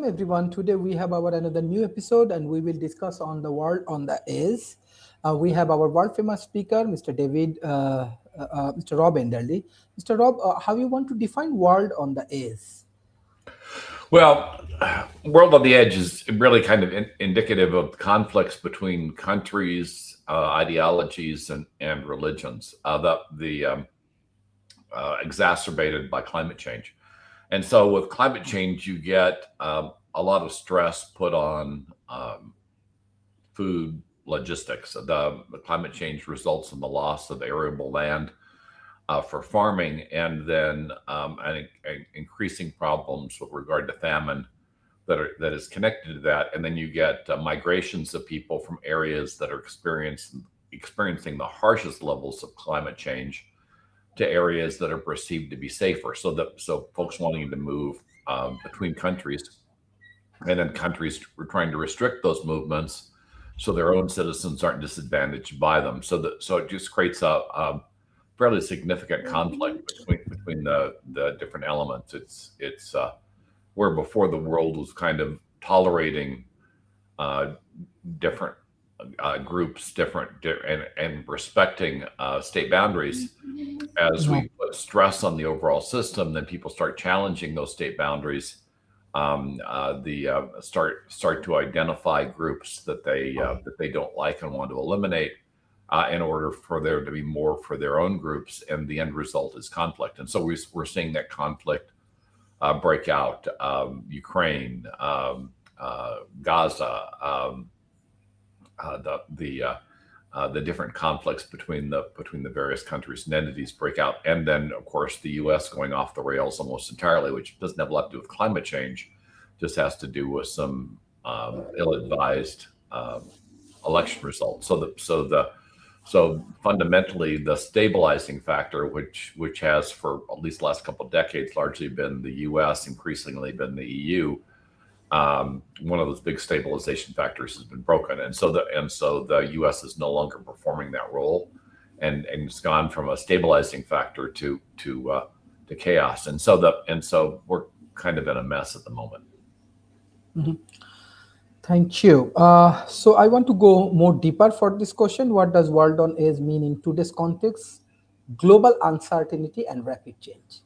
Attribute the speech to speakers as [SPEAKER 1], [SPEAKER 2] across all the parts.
[SPEAKER 1] welcome everyone. Today we have our another new episode, and we will discuss on the world on the is. We have our world famous speaker, Mr. David, Mr. Rob Enderle. Mr. Rob, how you want to define world on the is?
[SPEAKER 2] Well, World on the Edge is really kind of indicative of conflicts between countries, ideologies, and religions exacerbated by climate change. And so with climate change, you get a lot of stress put on food logistics. The climate change results in the loss of arable land for farming, and then increasing problems with regard to famine that is connected to that. And then you get migrations of people from areas that are experiencing the harshest levels of climate change to areas that are perceived to be safer. So folks wanting to move between countries, and then countries were trying to restrict those movements so their own citizens aren't disadvantaged by them. So it just creates a fairly significant conflict between the different elements. It's where before the world was kind of tolerating different groups, and respecting state boundaries. As we put stress on the overall system, then people start challenging those state boundaries. Start to identify groups that they don't like and want to eliminate, in order for there to be more for their own groups, and the end result is conflict. And so we're seeing that conflict break out. Ukraine, Gaza, the different conflicts between the various countries and entities break out, and then of course the U.S. going off the rails almost entirely, which doesn't have a lot to do with climate change, just has to do with some ill-advised election results. So fundamentally, the stabilizing factor, which has for at least the last couple of decades largely been the U.S., increasingly been the EU. One of those big stabilization factors has been broken, and so the U.S. is no longer performing that role, and it's gone from a stabilizing factor to chaos, and so we're kind of in a mess at the moment.
[SPEAKER 1] Mm-hmm. Thank you. So I want to go more deeper for this question. What does world on is mean in today's context? Global uncertainty and rapid change.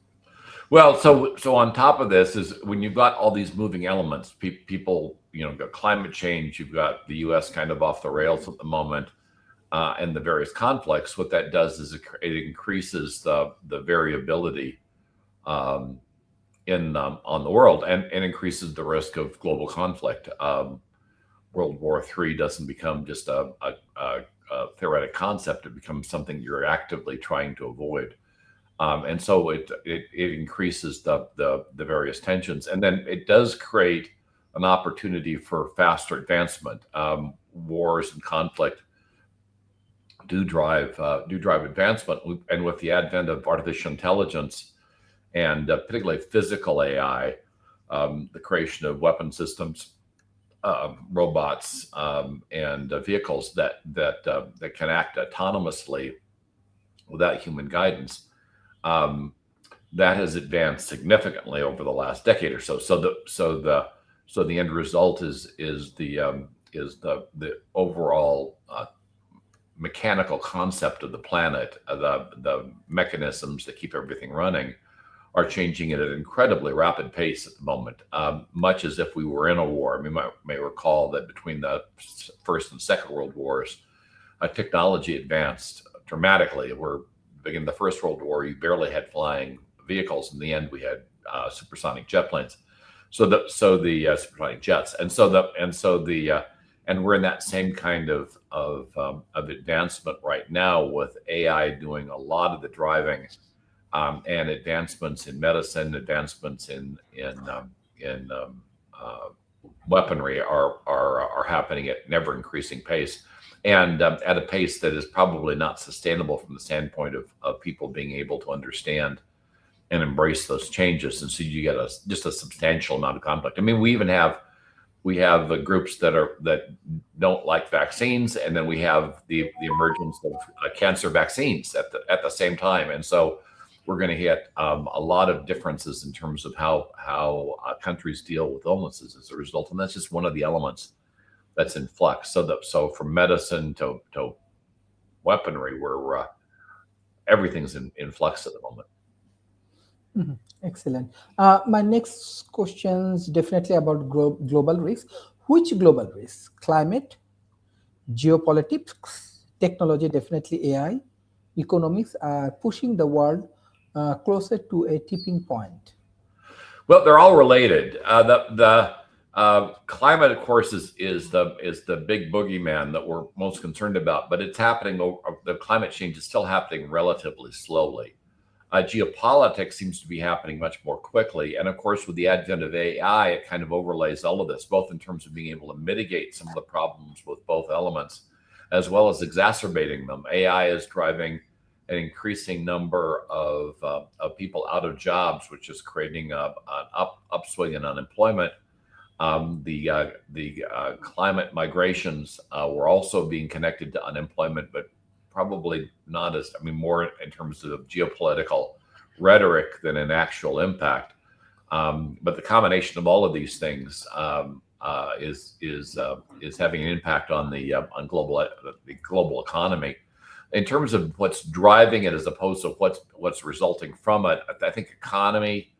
[SPEAKER 2] Well, so on top of this is when you've got all these moving elements, people, got climate change, you've got the U.S. kind of off the rails at the moment, and the various conflicts. What that does is it increases the variability on the world, and increases the risk of global conflict. World War III doesn't become just a theoretic concept; it becomes something you're actively trying to avoid. And so it increases the various tensions, and then it does create an opportunity for faster advancement. Wars and conflict do drive advancement, and with the advent of artificial intelligence and particularly physical AI, the creation of weapon systems, robots, and vehicles that can act autonomously without human guidance. That has advanced significantly over the last decade or so. So the end result is the overall mechanical concept of the planet. The mechanisms that keep everything running are changing at an incredibly rapid pace at the moment, much as if we were in a war. You may recall that between the First and Second World Wars, technology advanced dramatically. In the First World War, you barely had flying vehicles. In the end, we had supersonic jet planes. So the supersonic jets, and we're in that same kind of advancement right now, with AI doing a lot of the driving, and advancements in medicine, advancements in weaponry are happening at an ever increasing pace. And at a pace that is probably not sustainable from the standpoint of people being able to understand and embrace those changes. And so you get just a substantial amount of conflict. I mean, we have the groups that don't like vaccines, and then we have the emergence of cancer vaccines at the same time. And so we're going to hit a lot of differences in terms of how countries deal with illnesses as a result, and that's just one of the elements that's in flux. So from medicine to weaponry, where everything's in flux at the moment.
[SPEAKER 1] Excellent. My next question is definitely about global risks. Which global risks? Climate, geopolitics, technology, definitely AI, economics are pushing the world closer to a tipping point.
[SPEAKER 2] Well, they're all related. The climate, of course, is the big boogeyman that we're most concerned about, but it's happening. The climate change is still happening relatively slowly. Geopolitics seems to be happening much more quickly, and of course, with the advent of AI, it kind of overlays all of this, both in terms of being able to mitigate some of the problems with both elements, as well as exacerbating them. AI is driving an increasing number of people out of jobs, which is creating an upswing in unemployment. The climate migrations were also being connected to unemployment, but probably not as, more in terms of geopolitical rhetoric than an actual impact. But the combination of all of these things is having an impact on the global economy. In terms of what's driving it, as opposed to what's resulting from it, I think economy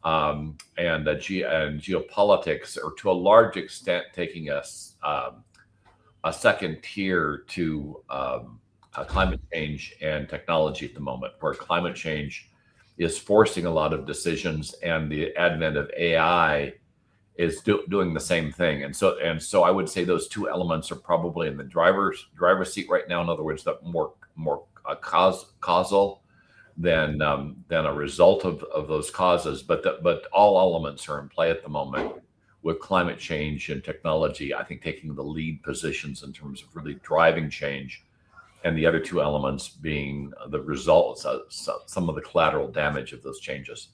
[SPEAKER 2] and geopolitics are to a large extent taking us a second tier to climate change and technology at the moment, where climate change is forcing a lot of decisions, and the advent of AI is doing the same thing. And so I would say those two elements are probably in the driver's seat right now. In other words, that more causal than a result of those causes. But all elements are in play at the moment, with climate change and technology, I think, taking the lead positions in terms of really driving change, and the other two elements being the results of some of the collateral damage of those changes.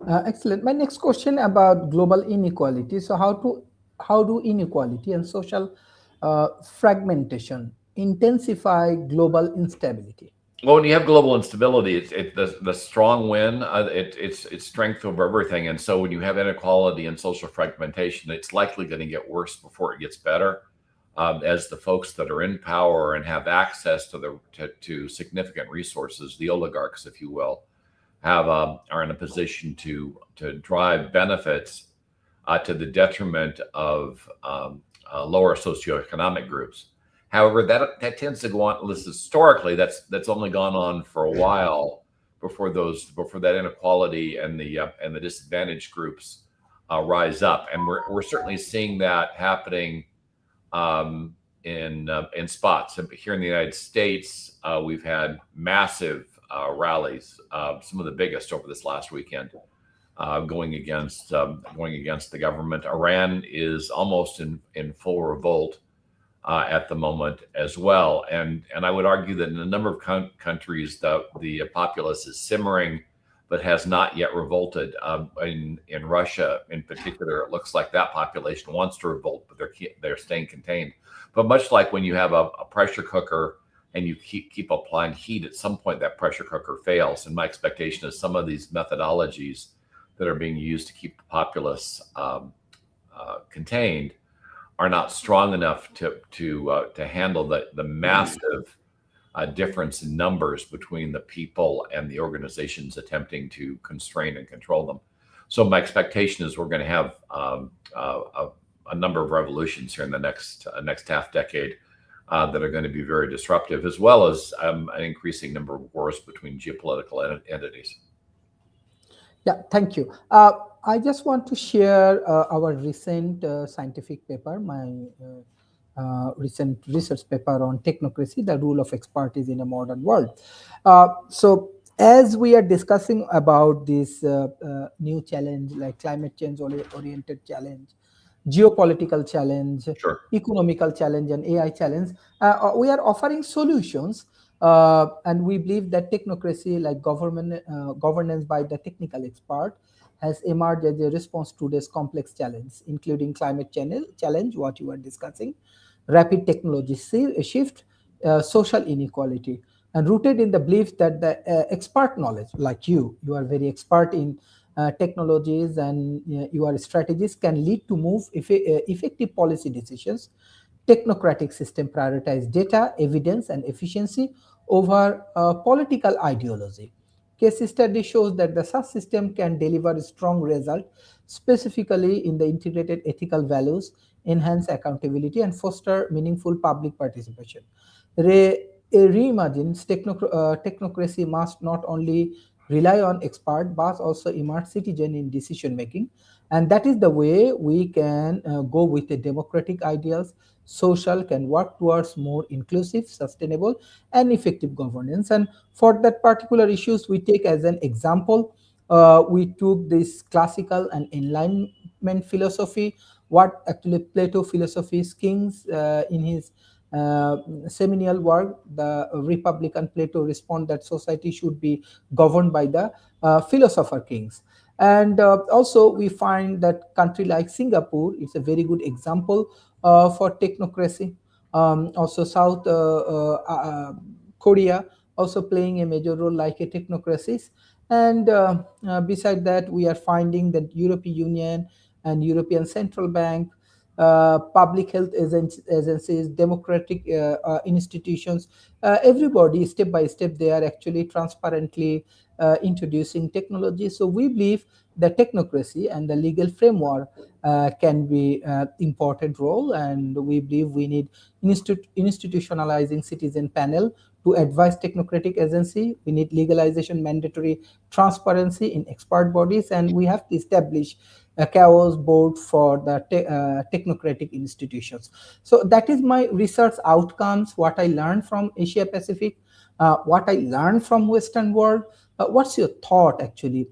[SPEAKER 1] Excellent. My next question about global inequality. So how do inequality and social fragmentation intensify global instability?
[SPEAKER 2] Well, when you have global instability, the strong win. It's strength over everything. And so when you have inequality and social fragmentation, it's likely going to get worse before it gets better. As the folks that are in power and have access to significant resources, the oligarchs, if you will, are in a position to drive benefits to the detriment of lower socioeconomic groups. However, that tends to go on. Historically, that's only gone on for a while before that inequality and the disadvantaged groups rise up, and we're certainly seeing that happening in spots. Here in the United States, we've had massive rallies, some of the biggest over this last weekend, going against the government. Iran is almost in full revolt at the moment as well, and I would argue that in a number of countries, the populace is simmering, but has not yet revolted. In Russia, in particular, it looks like that population wants to revolt, but they're staying contained. But much like when you have a pressure cooker and you keep applying heat, at some point that pressure cooker fails. And my expectation is some of these methodologies that are being used to keep the populace contained are not strong enough to handle the massive difference in numbers between the people and the organizations attempting to constrain and control them. So my expectation is we're going to have a number of revolutions here in the next half decade that are going to be very disruptive, as well as an increasing number of wars between geopolitical entities.
[SPEAKER 1] Yeah, thank you. I just want to share our recent scientific paper, my recent research paper on technocracy, the rule of expertise in a modern world. So as we are discussing about this new challenge, like climate change oriented challenge, geopolitical challenge,
[SPEAKER 2] Sure.
[SPEAKER 1] economical challenge, and AI challenge, we are offering solutions. And we believe that technocracy, like governance by the technical expert, has emerged as a response to this complex challenge, including climate challenge, what you are discussing, rapid technology shift, social inequality. and rooted in the belief that the expert knowledge, like you are very expert in technologies and your strategies can lead to effective policy decisions. Technocratic system prioritize data, evidence, and efficiency over political ideology. Case study shows that the such system can deliver strong result, specifically in the integrated ethical values, enhance accountability, and foster meaningful public participation. Reimagines technocracy must not only rely on expert but also immerse citizen in decision making, and that is the way we can go with the democratic ideals. Social can work towards more inclusive, sustainable, and effective governance. And for that particular issues, we take as an example, we took this classical and enlightenment philosophy, what actually Plato philosophy's kings in his seminal work, the Republican Plato respond that society should be governed by the philosopher kings. And also we find that country like Singapore is a very good example for technocracy. Also South Korea also playing a major role like a technocracies. And beside that, we are finding that European Union and European Central Bank, public health agencies, democratic institutions, everybody step by step, they are actually transparently introducing technology. So we believe the technocracy and the legal framework can be important role, and we believe we need institutionalizing citizen panel to advise technocratic agency. We need legalization, mandatory transparency in expert bodies, and we have to establish a chaos board for the technocratic institutions. So that is my research outcomes, what I learned from Asia Pacific, what I learned from Western world. What's your thought actually?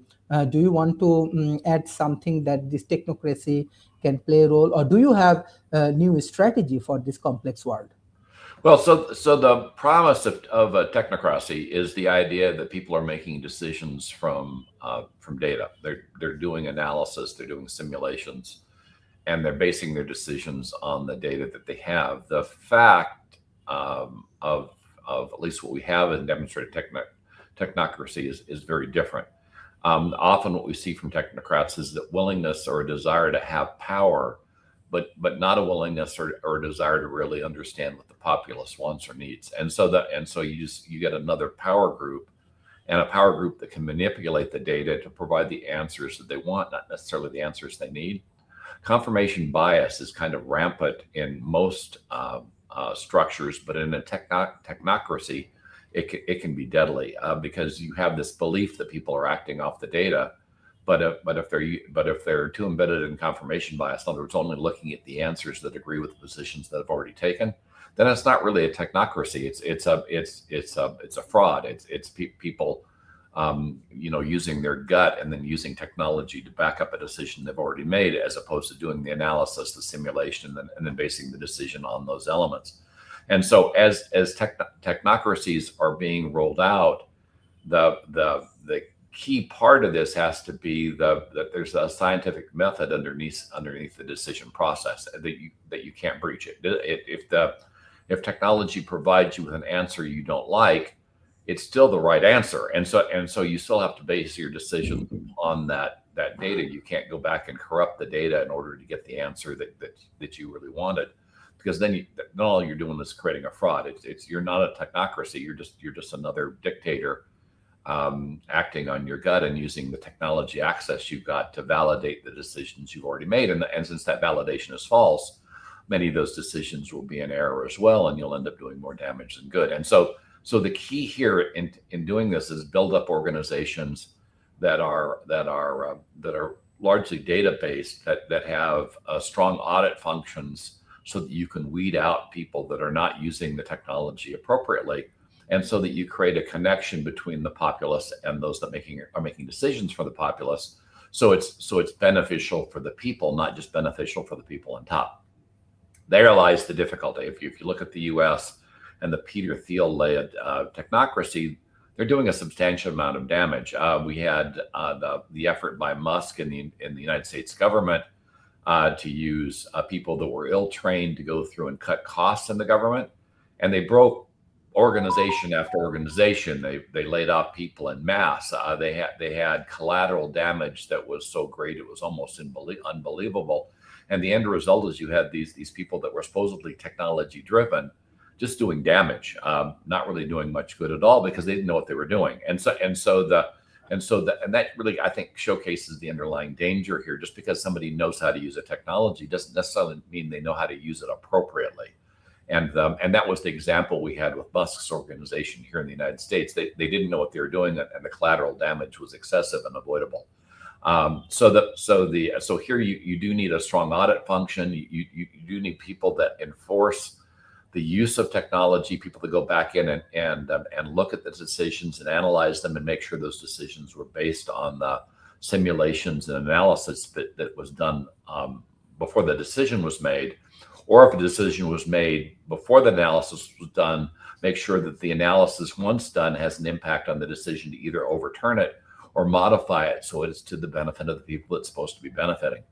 [SPEAKER 1] Do you want to add something that this technocracy can play a role, or do you have a new strategy for this complex world?
[SPEAKER 2] Well, so the promise of a technocracy is the idea that people are making decisions from data. They're doing analysis, they're doing simulations, and they're basing their decisions on the data that they have. The fact of at least what we have in demonstrated technocracy is very different. Often what we see from technocrats is that willingness or a desire to have power, but not a willingness or a desire to really understand what the populace wants or needs. And so you get another power group, and a power group that can manipulate the data to provide the answers that they want, not necessarily the answers they need. Confirmation bias is kind of rampant in most structures, but in a technocracy, it can be deadly because you have this belief that people are acting off the data, but if they're too embedded in confirmation bias, in other words, only looking at the answers that agree with the positions that have already taken, then it's not really a technocracy. It's a fraud. It's people using their gut and then using technology to back up a decision they've already made, as opposed to doing the analysis, the simulation, and then basing the decision on those elements. And so as technocracies are being rolled out, the key part of this has to be that there's a scientific method underneath the decision process that you can't breach it. If technology provides you with an answer you don't like, it's still the right answer, and so you still have to base your decision on that data. You can't go back and corrupt the data in order to get the answer that you really wanted, because then all you're doing is creating a fraud. You're not a technocracy. You're just another dictator acting on your gut and using the technology access you've got to validate the decisions you've already made. And since that validation is false, many of those decisions will be in error as well, and you'll end up doing more damage than good. And so the key here in doing this is build up organizations that are largely data based, that have strong audit functions, so that you can weed out people that are not using the technology appropriately, and so that you create a connection between the populace and those that are making decisions for the populace. So it's beneficial for the people, not just beneficial for the people on top. There lies the difficulty. If you look at the U.S. and the Peter Thiel-led technocracy, they're doing a substantial amount of damage. We had the effort by Musk in the United States government to use people that were ill-trained to go through and cut costs in the government, and they broke organization after organization, they laid off people in mass. They had collateral damage that was so great it was almost unbelievable. And the end result is you had these people that were supposedly technology driven, just doing damage, not really doing much good at all because they didn't know what they were doing. And that really, I think, showcases the underlying danger here. Just because somebody knows how to use a technology doesn't necessarily mean they know how to use it appropriately. And that was the example we had with Musk's organization here in the United States. They didn't know what they were doing, and the collateral damage was excessive and avoidable. So here you do need a strong audit function. You do need people that enforce the use of technology, people to go back in and look at the decisions and analyze them and make sure those decisions were based on the simulations and analysis that was done before the decision was made. Or if a decision was made before the analysis was done, make sure that the analysis, once done, has an impact on the decision to either overturn it or modify it so it's to the benefit of the people it's supposed to be benefiting.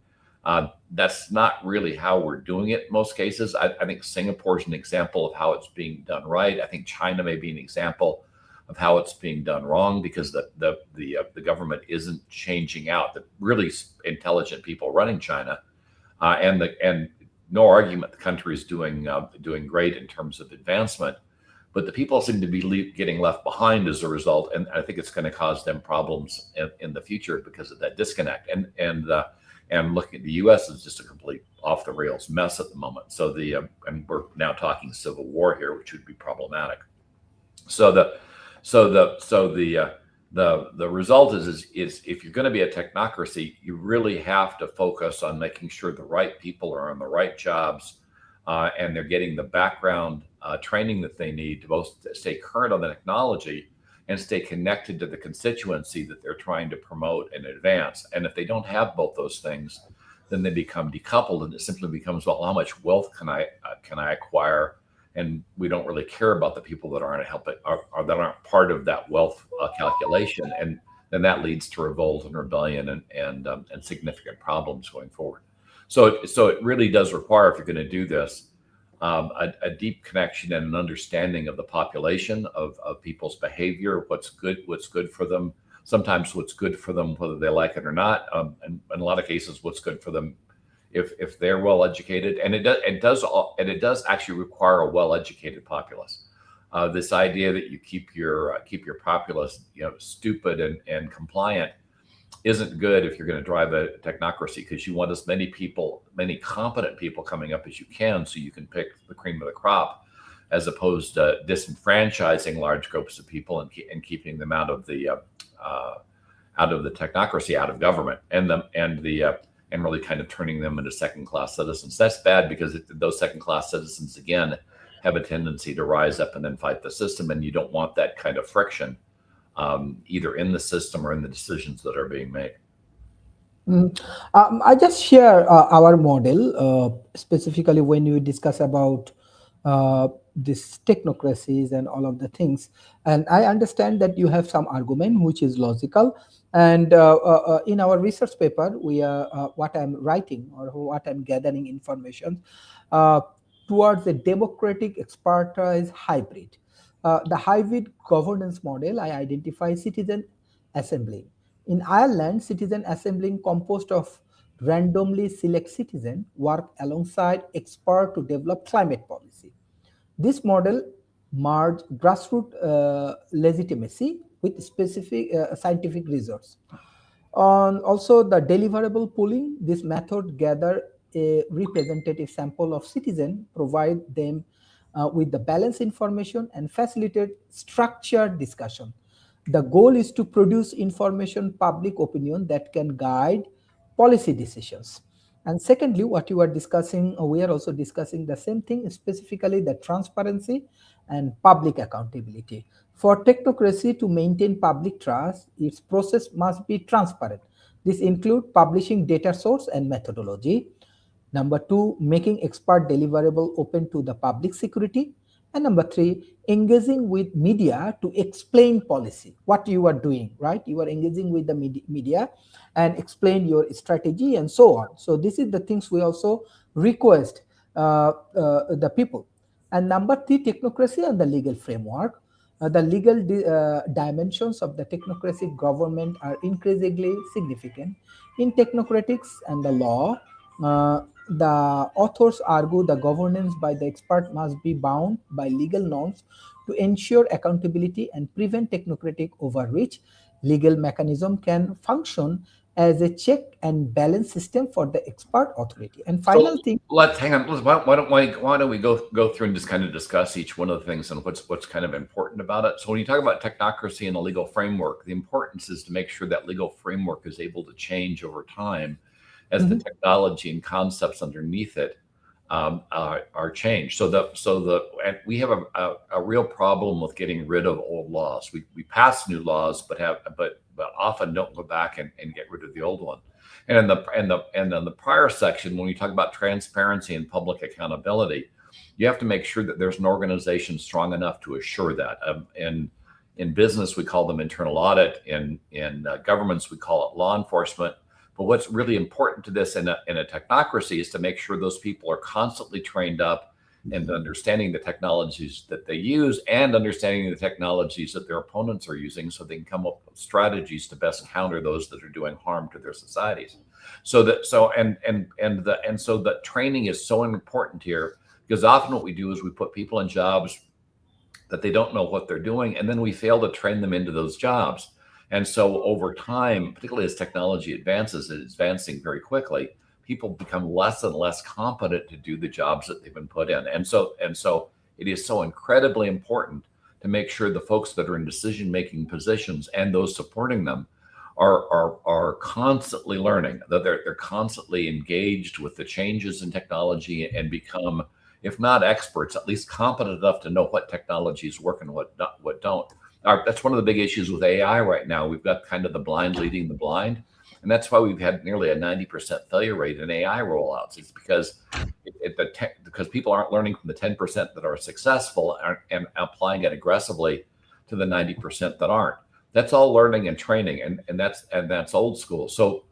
[SPEAKER 2] That's not really how we're doing it in most cases. I think Singapore is an example of how it's being done right. I think China may be an example of how it's being done wrong because the government isn't changing out the really intelligent people running China, and no argument the country is doing great in terms of advancement, but the people seem to be getting left behind as a result, and I think it's going to cause them problems in the future because of that disconnect. And looking at the U.S. is just a complete off the rails mess at the moment. So and we're now talking civil war here, which would be problematic. So the result is if you're going to be a technocracy, you really have to focus on making sure the right people are on the right jobs, and they're getting the background training that they need to both stay current on the technology and stay connected to the constituency that they're trying to promote and advance. And if they don't have both those things, then they become decoupled, and it simply becomes, well, how much wealth can I acquire? And we don't really care about the people that aren't or that aren't part of that wealth calculation, and then that leads to revolt and rebellion and significant problems going forward. So it really does require, if you're going to do this, a deep connection and an understanding of the population, of people's behavior, what's good for them. Sometimes what's good for them, whether they like it or not, and in a lot of cases, what's good for them if they're well educated, and it does actually require a well educated populace. This idea that you keep your populace stupid and compliant isn't good if you're going to drive a technocracy, because you want as many competent people coming up as you can, so you can pick the cream of the crop, as opposed to disenfranchising large groups of people and keeping them out of the technocracy, out of government, and really kind of turning them into second-class citizens. That's bad, because those second-class citizens, again, have a tendency to rise up and then fight the system, and you don't want that kind of friction, either in the system or in the decisions that are being made.
[SPEAKER 1] I just share our model, specifically when you discuss about these technocracies and all of the things. And I understand that you have some argument which is logical. And in our research paper, we are what I'm writing or what I'm gathering information towards a democratic expertise hybrid. The hybrid governance model, I identify citizen assembling. In Ireland, citizen assembling composed of randomly select citizens work alongside experts to develop climate policy. This model merged grassroots legitimacy with specific scientific results. Also, the deliverable pooling, this method gather a representative sample of citizens, provide them with the balanced information and facilitate structured discussion. The goal is to produce information public opinion that can guide policy decisions. And secondly, what you are discussing, we are also discussing the same thing, specifically the transparency and public accountability. For technocracy to maintain public trust, its process must be transparent. This includes publishing data source and methodology. Number two, making expert deliverable open to the public security. And number three, engaging with media to explain policy, what you are doing, right? You are engaging with the media and explain your strategy and so on. So this is the things we also request the people. And number 3, technocracy and the legal framework. The legal dimensions of the technocratic government are increasingly significant. In technocratics and the law, the authors argue the governance by the expert must be bound by legal norms to ensure accountability and prevent technocratic overreach. Legal mechanism can function as a check and balance system for the expert authority. And final
[SPEAKER 2] So
[SPEAKER 1] thing.
[SPEAKER 2] let's hang on. Why don't we go through and just kind of discuss each one of the things and what's kind of important about it. So when you talk about technocracy and the legal framework, the importance is to make sure that legal framework is able to change over time as the technology and concepts underneath it are changed. And we have a real problem with getting rid of old laws. We pass new laws, but often don't go back and get rid of the old one. And in the prior section, when you talk about transparency and public accountability, you have to make sure that there's an organization strong enough to assure that. In business, we call them internal audit. In governments, we call it law enforcement. But what's really important to this in a technocracy is to make sure those people are constantly trained up and understanding the technologies that they use and understanding the technologies that their opponents are using, so they can come up with strategies to best counter those that are doing harm to their societies. So the training is so important here, because often what we do is we put people in jobs that they don't know what they're doing, and then we fail to train them into those jobs. And so over time, particularly as technology advances, it's advancing very quickly, people become less and less competent to do the jobs that they've been put in. And so it is so incredibly important to make sure the folks that are in decision-making positions and those supporting them are constantly learning, that they're constantly engaged with the changes in technology and become, if not experts, at least competent enough to know what technologies work and what don't. That's one of the big issues with AI right now. We've got kind of the blind leading the blind. And that's why we've had nearly a 90% failure rate in AI rollouts. It's because people aren't learning from the 10% that are successful and applying it aggressively to the 90% that aren't. That's all learning and training, and that's old school. So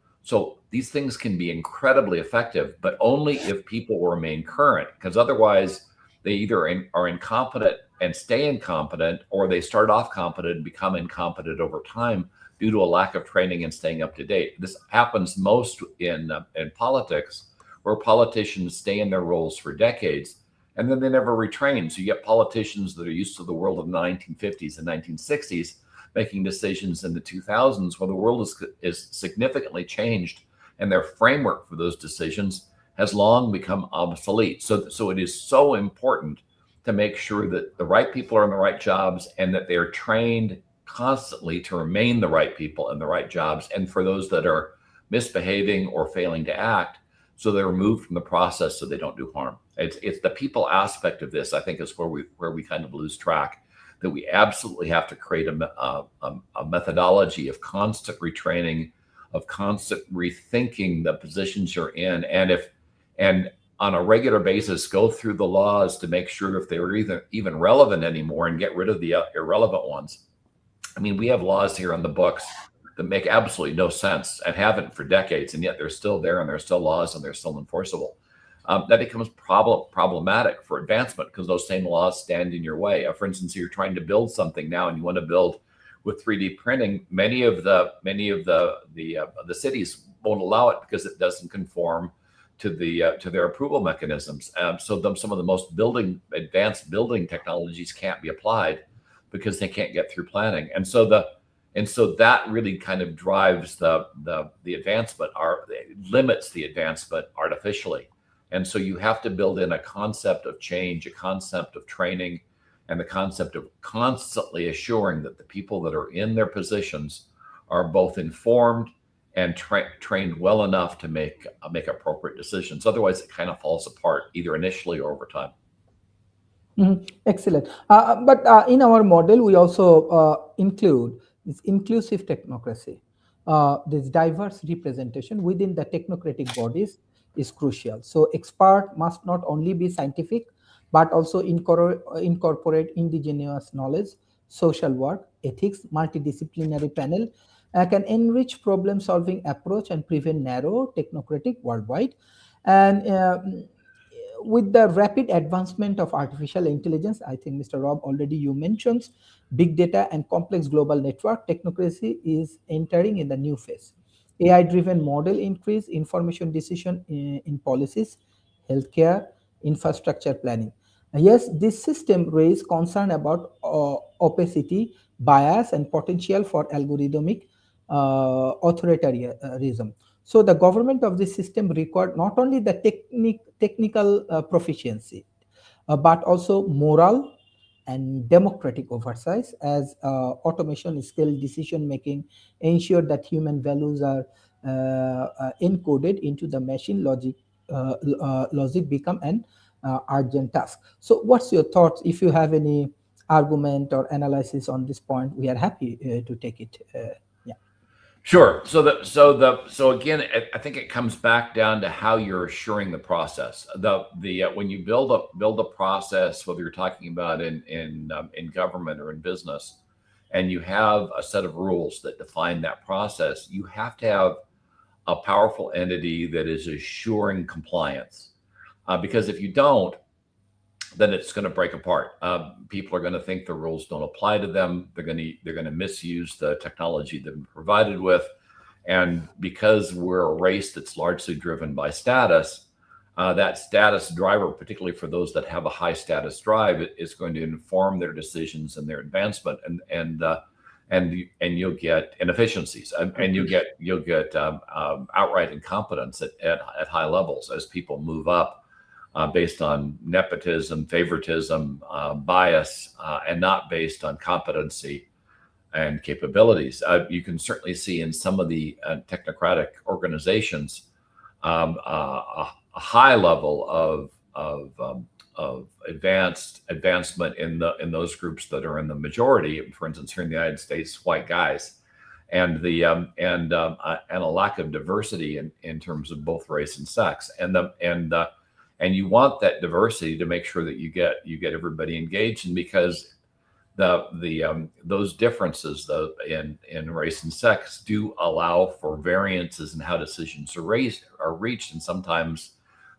[SPEAKER 2] these things can be incredibly effective, but only if people remain current, because otherwise they either are incompetent and stay incompetent, or they start off competent and become incompetent over time due to a lack of training and staying up to date. This happens most in politics, where politicians stay in their roles for decades and then they never retrain. So you get politicians that are used to the world of the 1950s and 1960s making decisions in the 2000s, where the world is significantly changed and their framework for those decisions has long become obsolete. So it is so important to make sure that the right people are in the right jobs and that they are trained constantly to remain the right people in the right jobs, and for those that are misbehaving or failing to act, so they're removed from the process so they don't do harm. It's the people aspect of this, I think, is where we kind of lose track, that we absolutely have to create a methodology of constant retraining, of constant rethinking the positions you're in, and on a regular basis go through the laws to make sure if they were even relevant anymore and get rid of the irrelevant ones. I mean, we have laws here on the books that make absolutely no sense and haven't for decades, and yet they're still there, and they're still laws, and they're still enforceable. That becomes problematic for advancement, because those same laws stand in your way. For instance, you're trying to build something now, and you want to build with 3D printing. Many of the cities won't allow it because it doesn't conform to their approval mechanisms. So some of the most advanced building technologies can't be applied because they can't get through planning. And so that really kind of drives the advancement, limits the advancement artificially. And so you have to build in a concept of change, a concept of training, and the concept of constantly assuring that the people that are in their positions are both informed and trained well enough to make appropriate decisions. Otherwise, it kind of falls apart, either initially or over time.
[SPEAKER 1] Excellent. But in our model, we also include this inclusive technocracy. This diverse representation within the technocratic bodies is crucial. So expert must not only be scientific, but also incorporate indigenous knowledge, social work, ethics. Multidisciplinary panel can enrich problem-solving approach and prevent narrow technocratic worldwide. And with the rapid advancement of artificial intelligence, I think Mr. Rob already you mentioned big data and complex global network, technocracy is entering in the new phase. AI-driven model increase information decision in policies, healthcare, infrastructure planning. Yes, this system raise concern about opacity, bias, and potential for algorithmic authoritarianism. So the government of this system required not only the technical proficiency, but also moral and democratic oversight as automation scale decision making ensure that human values are encoded into the machine logic. Logic become an urgent task. So what's your thoughts? If you have any argument or analysis on this point, we are happy to take it. Yeah.
[SPEAKER 2] Sure. So again, I think it comes back down to how you're assuring the process. When you build a process, whether you're talking about in government or in business, and you have a set of rules that define that process, you have to have a powerful entity that is assuring compliance. Because if you don't, then it's going to break apart. People are going to think the rules don't apply to them. They're going to misuse the technology they've been provided with, and because we're a race that's largely driven by status, that status driver, particularly for those that have a high status drive, is going to inform their decisions and their advancement, and you'll get inefficiencies, and you'll get outright incompetence at high levels as people move up. Based on nepotism, favoritism, bias, and not based on competency and capabilities. You can certainly see in some of the technocratic organizations a high level of advancement in those groups that are in the majority. For instance, here in the United States, white guys, and a lack of diversity in terms of both race and sex, and you want that diversity to make sure that you get everybody engaged, and because those differences in race and sex do allow for variances in how decisions are reached, and sometimes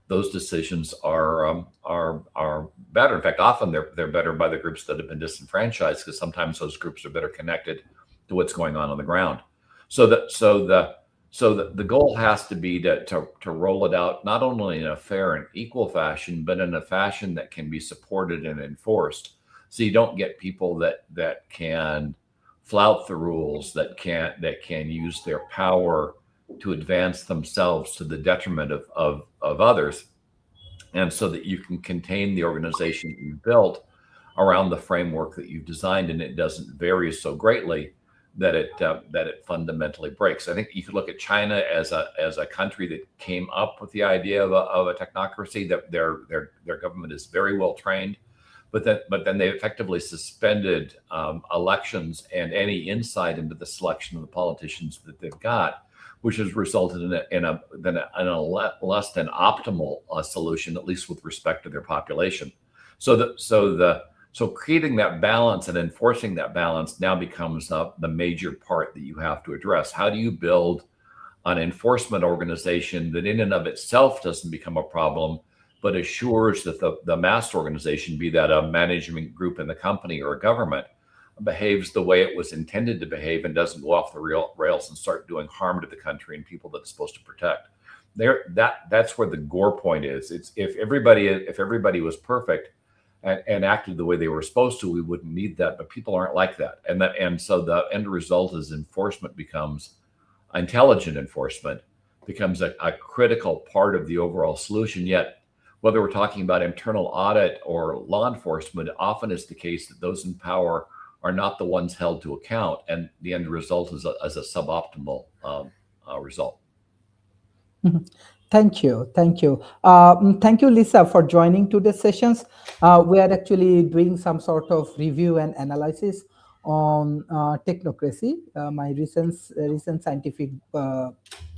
[SPEAKER 2] those decisions are better. In fact, often they're better by the groups that have been disenfranchised, because sometimes those groups are better connected to what's going on the ground. So the goal has to be to roll it out not only in a fair and equal fashion, but in a fashion that can be supported and enforced. So you don't get people that can flout the rules, that can use their power to advance themselves to the detriment of others, and so that you can contain the organization that you've built around the framework that you've designed, and it doesn't vary so greatly that it fundamentally breaks. I think you could look at China as a country that came up with the idea of a technocracy, that their government is very well trained, but then they effectively suspended elections and any insight into the selection of the politicians that they've got, which has resulted in a less than optimal solution, at least with respect to their population. So creating that balance and enforcing that balance now becomes the major part that you have to address. How do you build an enforcement organization that in and of itself doesn't become a problem, but assures that the master organization, be that a management group in the company or a government, behaves the way it was intended to behave and doesn't go off the rails and start doing harm to the country and people that it's supposed to protect? That's where the gore point is. It's if everybody was perfect and acted the way they were supposed to, we wouldn't need that. But people aren't like that, and so the end result is intelligent enforcement becomes a critical part of the overall solution. Yet, whether we're talking about internal audit or law enforcement, often is the case that those in power are not the ones held to account, and the end result is a suboptimal result.
[SPEAKER 1] Mhm. Thank you. Thank you, Lisa, for joining today's sessions. We are actually doing some sort of review and analysis on technocracy, my recent scientific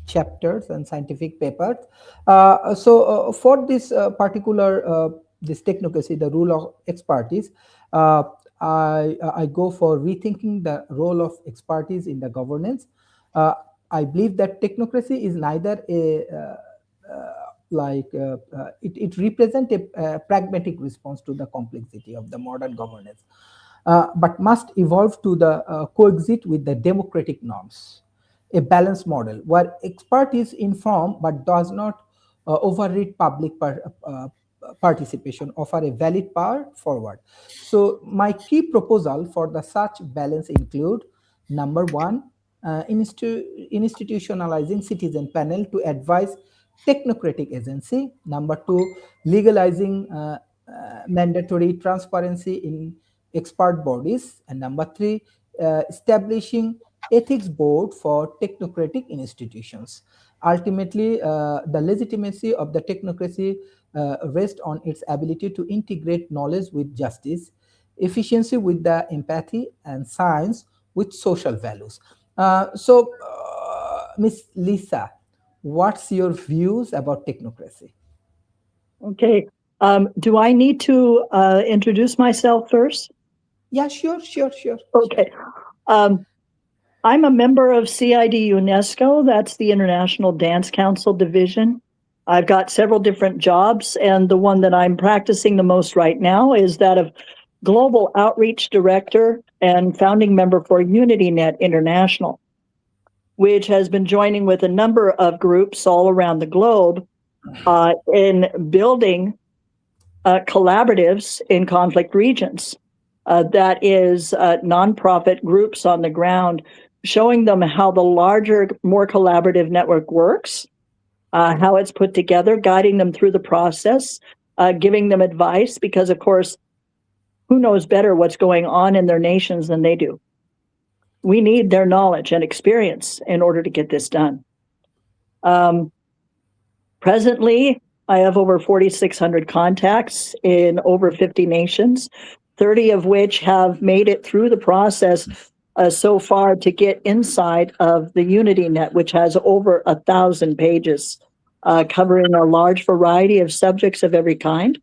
[SPEAKER 1] chapters and scientific papers. For this particular this technocracy, the rule of expertise, I go for rethinking the role of expertise in the governance. I believe that technocracy is neither it represents a pragmatic response to the complexity of the modern governance, but must evolve to coexist with the democratic norms. A balanced model where expert is informed but does not override public participation, offer a valid path forward. So my key proposal for the such balance include: number one, institutionalizing citizen panel to advise technocratic agency. Number two, legalizing mandatory transparency in expert bodies. And number three, establishing ethics board for technocratic institutions. Ultimately, the legitimacy of the technocracy rests on its ability to integrate knowledge with justice, efficiency with the empathy, and science with social values. Miss Lisa, what's your views about technocracy?
[SPEAKER 3] Okay. Do I need to introduce myself first?
[SPEAKER 1] Yeah, sure.
[SPEAKER 3] Okay. I'm a member of CID UNESCO. That's the International Dance Council Division. I've got several different jobs, and the one that I'm practicing the most right now is that of Global Outreach Director and founding member for UnityNet International, which has been joining with a number of groups all around the globe in building collaboratives in conflict regions. That is nonprofit groups on the ground, showing them how the larger, more collaborative network works, how it's put together, guiding them through the process, giving them advice, because of course, who knows better what's going on in their nations than they do? We need their knowledge and experience in order to get this done. Presently, I have over 4,600 contacts in over 50 nations, 30 of which have made it through the process so far to get inside of the UnityNet, which has over 1,000 pages, covering a large variety of subjects of every kind,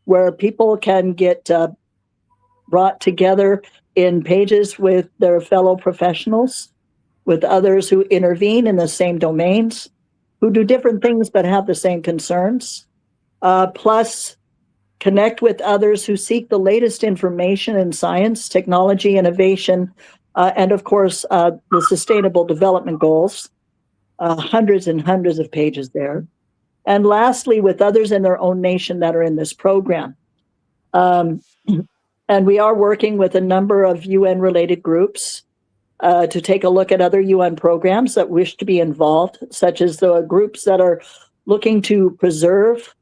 [SPEAKER 3] where people can get brought together in pages with their fellow professionals, with others who intervene in the same domains, who do different things but have the same concerns, plus connect with others who seek the latest information in science, technology, innovation, and of course, the Sustainable Development Goals, hundreds and hundreds of pages there. And lastly, with others in their own nation that are in this program. And we are working with a number of UN-related groups to take a look at other UN programs that wish to be involved, such as the groups that are looking to preserve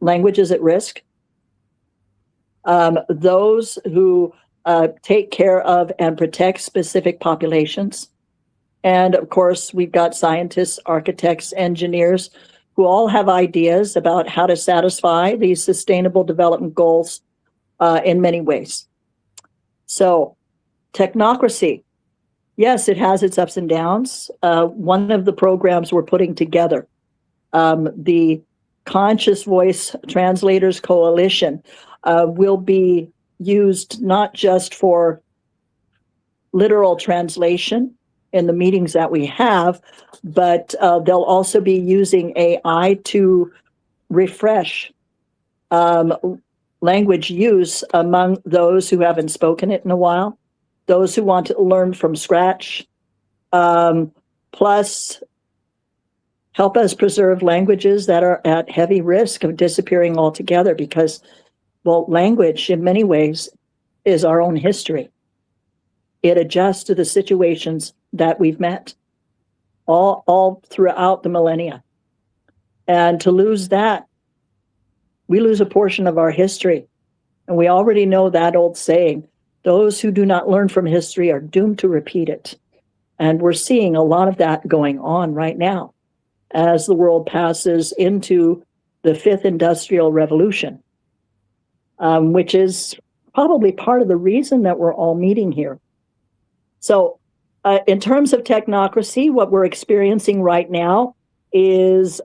[SPEAKER 3] languages at risk, those who take care of and protect specific populations. And of course, we've got scientists, architects, engineers, who all have ideas about how to satisfy these sustainable development goals in many ways. So, technocracy, yes, it has its ups and downs. One of the programs we're putting together, the Conscious Voice Translators Coalition, will be used not just for literal translation in the meetings that we have, but they'll also be using AI to refresh language use among those who haven't spoken it in a while, those who want to learn from scratch, plus help us preserve languages that are at heavy risk of disappearing altogether, because, well, language in many ways is our own history. It adjusts to the situations that we've met all throughout the millennia. And to lose that, we lose a portion of our history. And we already know that old saying, those who do not learn from history are doomed to repeat it. And we're seeing a lot of that going on right now as the world passes into the fifth industrial revolution, which is probably part of the reason that we're all meeting here. So in terms of technocracy, what we're experiencing right now is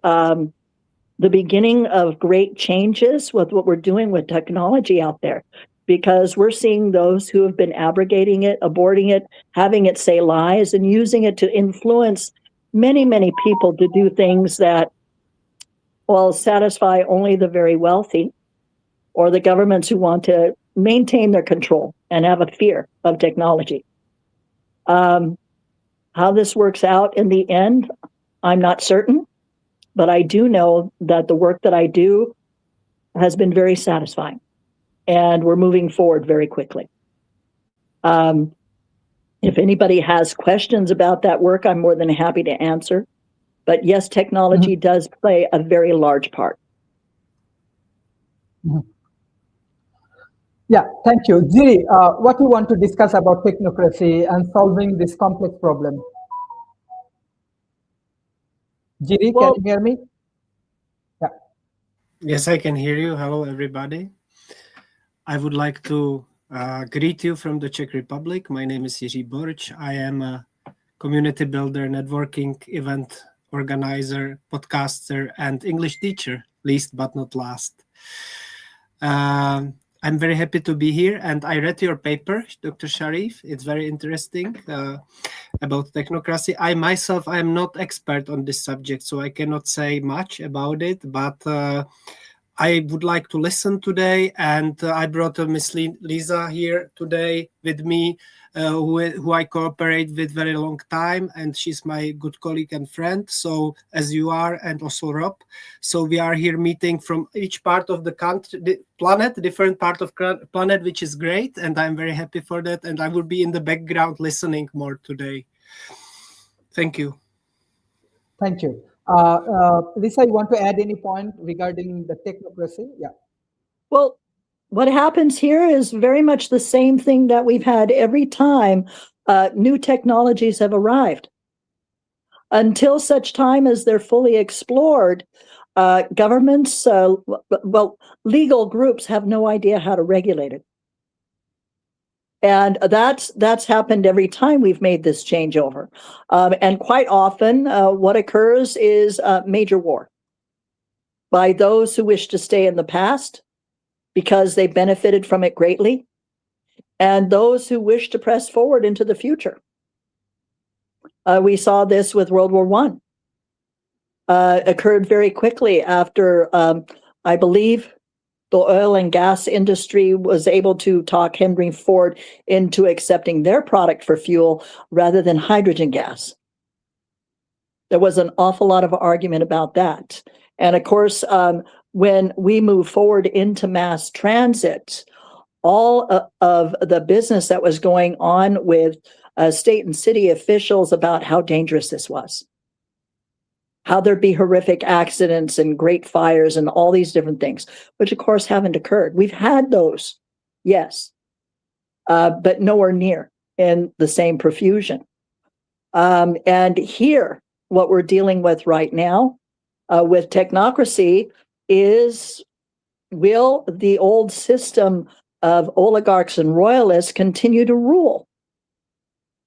[SPEAKER 3] the beginning of great changes with what we're doing with technology out there, because we're seeing those who have been abrogating it, aborting it, having it say lies, and using it to influence many, many people to do things that will satisfy only the very wealthy or the governments who want to maintain their control and have a fear of technology. How this works out in the end, I'm not certain, but I do know that the work that I do has been very satisfying, and we're moving forward very quickly. If anybody has questions about that work, I'm more than happy to answer. But yes, technology does play a very large part.
[SPEAKER 1] Yeah, thank you. Jiri, what you want to discuss about technocracy and solving this complex problem? Jiri,
[SPEAKER 3] Well-
[SPEAKER 1] can you hear me? Yeah.
[SPEAKER 4] Yes, I can hear you. Hello, everybody. I would like to greet you from the Czech Republic. My name is Jiří Borč. I am a community builder, networking event organizer, podcaster, and English teacher, least but not last. I'm very happy to be here, and I read your paper, Dr. Sharif. It's very interesting about technocracy. I myself, I am not expert on this subject, so I cannot say much about it, but I would like to listen today, and I brought Miss Lisa here today with me, who I cooperate with very long time, and she's my good colleague and friend, so as you are, and also Rob. So we are here meeting from each part of the country, the planet, different part of planet, which is great, and I'm very happy for that, and I will be in the background listening more today. Thank you.
[SPEAKER 1] Thank you. Lisa, you want to add any point regarding the technocracy? Yeah.
[SPEAKER 3] Well, what happens here is very much the same thing that we've had every time new technologies have arrived. Until such time as they're fully explored, governments, legal groups have no idea how to regulate it. And that's happened every time we've made this changeover. And quite often, what occurs is major war by those who wish to stay in the past because they benefited from it greatly, and those who wish to press forward into the future. We saw this with World War I. Occurred very quickly after, I believe, the oil and gas industry was able to talk Henry Ford into accepting their product for fuel rather than hydrogen gas. There was an awful lot of argument about that. And of course, when we move forward into mass transit, all of the business that was going on with state and city officials about how dangerous this was, how there'd be horrific accidents and great fires and all these different things, which of course haven't occurred. We've had those, yes, but nowhere near in the same profusion. And here, what we're dealing with right now with technocracy is, will the old system of oligarchs and royalists continue to rule?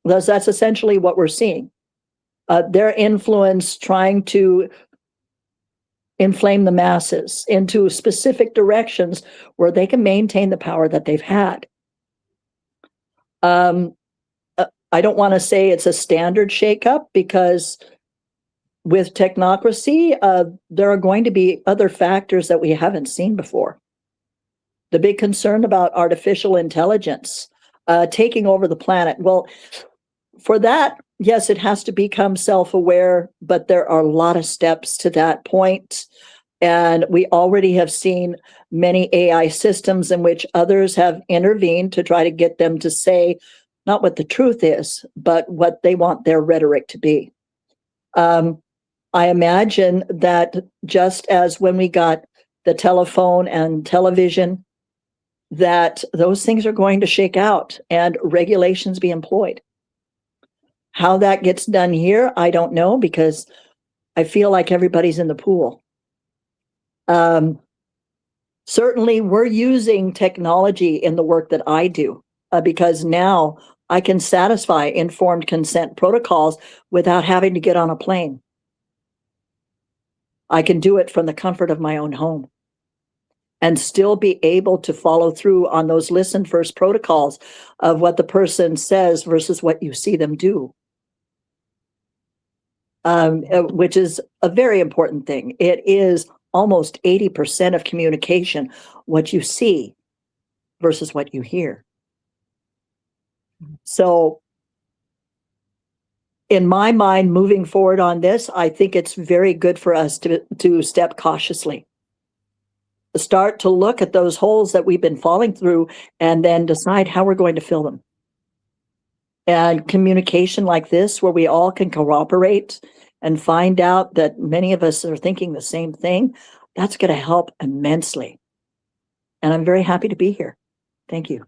[SPEAKER 3] Because that's essentially what we're seeing. Their influence trying to inflame the masses into specific directions where they can maintain the power that they've had. I don't want to say it's a standard shakeup, because with technocracy, there are going to be other factors that we haven't seen before. The big concern about artificial intelligence taking over the planet. Well, for that, yes, it has to become self-aware, but there are a lot of steps to that point. And we already have seen many AI systems in which others have intervened to try to get them to say not what the truth is, but what they want their rhetoric to be. I imagine that just as when we got the telephone and television, that those things are going to shake out and regulations be employed. How that gets done here, I don't know, because I feel like everybody's in the pool. Certainly, we're using technology in the work that I do, because now I can satisfy informed consent protocols without having to get on a plane. I can do it from the comfort of my own home and still be able to follow through on those listen first protocols of what the person says versus what you see them do. Which is a very important thing. It is almost 80% of communication, what you see versus what you hear. So in my mind, moving forward on this, I think it's very good for us to step cautiously. Start to look at those holes that we've been falling through and then decide how we're going to fill them. And communication like this, where we all can cooperate and find out that many of us are thinking the same thing, that's going to help immensely. And I'm very happy to be here. Thank you.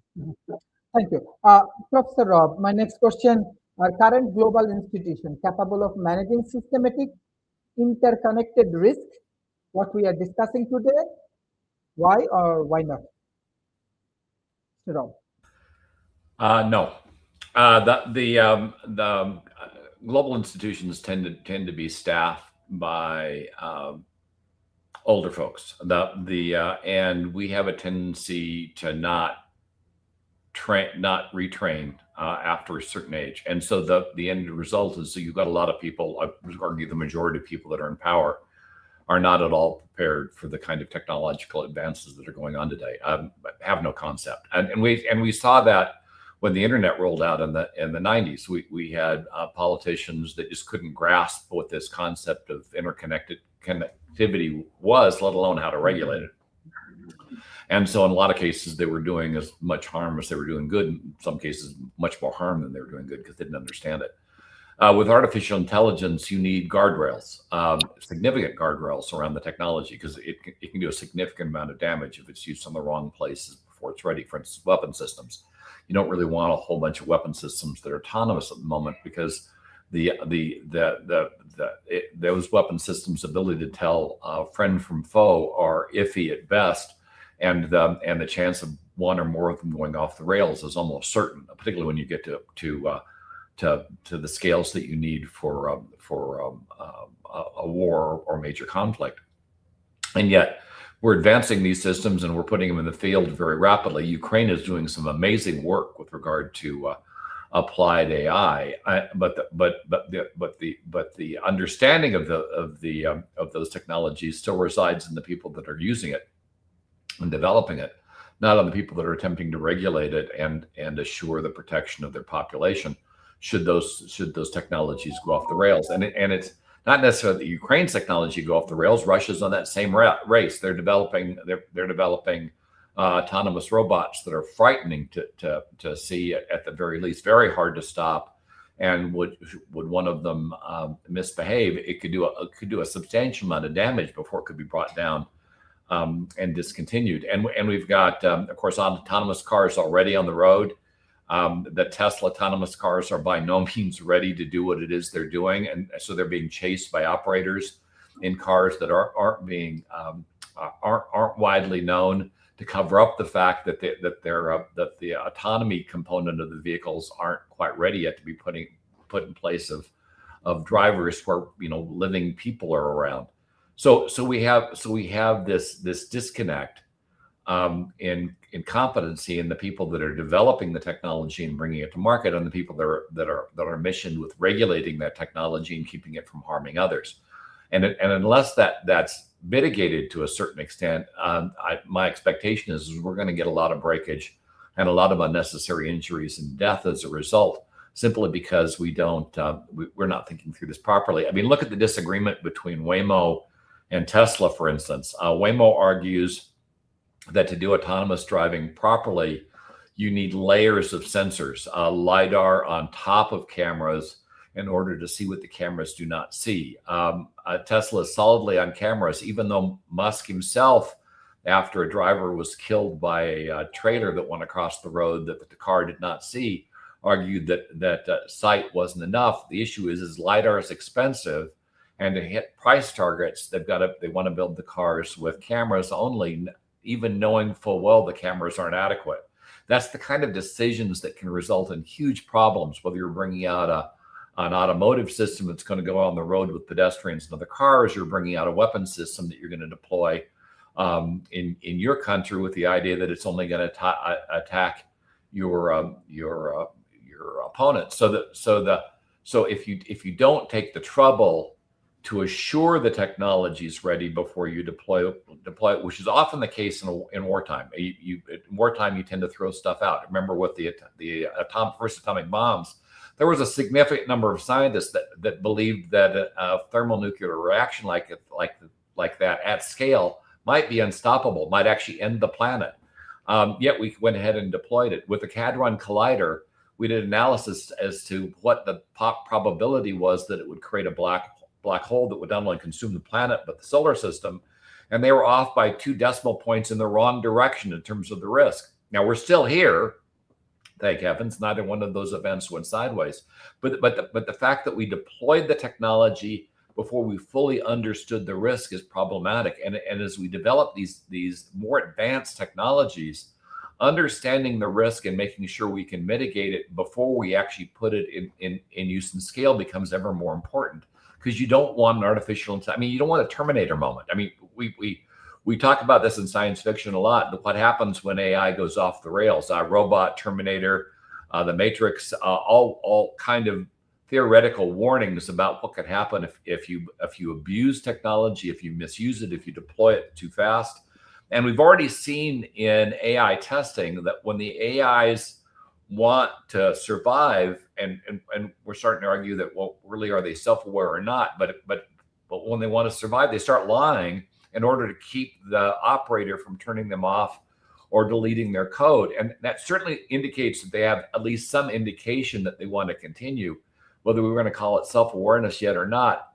[SPEAKER 1] Thank you. Professor Rob, my next question, are current global institutions capable of managing systematic interconnected risk, what we are discussing today? Why or why not? Mr. Rob.
[SPEAKER 2] No. The global institutions tend to be staffed by older folks. And we have a tendency to not retrain after a certain age. And so the end result is that you've got a lot of people, I would argue the majority of people that are in power are not at all prepared for the kind of technological advances that are going on today. Have no concept. And we saw that when the internet rolled out in the 90s. We had politicians that just couldn't grasp what this concept of connectivity was, let alone how to regulate it. And so in a lot of cases, they were doing as much harm as they were doing good. In some cases, much more harm than they were doing good because they didn't understand it. With artificial intelligence, you need guardrails, significant guardrails around the technology, because it can do a significant amount of damage if it's used in the wrong places before it's ready. For instance, weapon systems. You don't really want a whole bunch of weapon systems that are autonomous at the moment, because those weapon systems' ability to tell friend from foe are iffy at best, and the chance of one or more of them going off the rails is almost certain, particularly when you get to the scales that you need for a war or major conflict. And yet we're advancing these systems and we're putting them in the field very rapidly. Ukraine is doing some amazing work with regard to applied AI, but the understanding of those technologies still resides in the people that are using it and developing it, not on the people that are attempting to regulate it and assure the protection of their population should those technologies go off the rails. And it's not necessarily that Ukraine's technology go off the rails. Russia's on that same race. They're developing autonomous robots that are frightening to see, at the very least, very hard to stop. And would one of them misbehave, it could do a substantial amount of damage before it could be brought down and discontinued. And we've got, of course, autonomous cars already on the road. The Tesla autonomous cars are by no means ready to do what it is they're doing, and so they're being chased by operators in cars that aren't widely known, to cover up the fact that the autonomy component of the vehicles aren't quite ready yet to be put in place of drivers where living people are around. So we have this disconnect in competency in the people that are developing the technology and bringing it to market, and the people that are missioned with regulating that technology and keeping it from harming others. And unless that's mitigated to a certain extent, my expectation is we're going to get a lot of breakage and a lot of unnecessary injuries and death as a result, simply because we're not thinking through this properly. I mean, look at the disagreement between Waymo and Tesla, for instance. Waymo argues that to do autonomous driving properly, you need layers of sensors, LiDAR on top of cameras, in order to see what the cameras do not see. Tesla is solidly on cameras, even though Musk himself, after a driver was killed by a trailer that went across the road that the car did not see, argued that sight wasn't enough. The issue is LiDAR is expensive, and to hit price targets, they want to build the cars with cameras only, even knowing full well the cameras aren't adequate. That's the kind of decisions that can result in huge problems, whether you're bringing out an automotive system that's going to go on the road with pedestrians and other cars, you're bringing out a weapon system that you're going to deploy in your country with the idea that it's only going to attack your opponent. So if you don't take the trouble to assure the technology is ready before you deploy it, which is often the case in wartime. In wartime, you tend to throw stuff out. Remember with the first atomic bombs, there was a significant number of scientists that believed that a thermonuclear reaction like that at scale might be unstoppable, might actually end the planet. Yet we went ahead and deployed it. With the Hadron Collider, we did analysis as to what the probability was that it would create a black hole that would not only consume the planet, but the solar system. And they were off by 2 decimal points in the wrong direction in terms of the risk. Now we're still here, thank heavens. Neither one of those events went sideways. But the fact that we deployed the technology before we fully understood the risk is problematic. And as we develop these more advanced technologies, understanding the risk and making sure we can mitigate it before we actually put it in use and scale becomes ever more important. Because you don't want an artificial, you don't want a Terminator moment. I mean, we talk about this in science fiction a lot, but what happens when AI goes off the rails? Robot, Terminator, The Matrix, all kind of theoretical warnings about what could happen if you abuse technology, if you misuse it, if you deploy it too fast. And we've already seen in AI testing that when the AIs want to survive, and we're starting to argue that, well, really, are they self-aware or not? But when they want to survive, they start lying in order to keep the operator from turning them off or deleting their code. And that certainly indicates that they have at least some indication that they want to continue. Whether we're going to call it self-awareness yet or not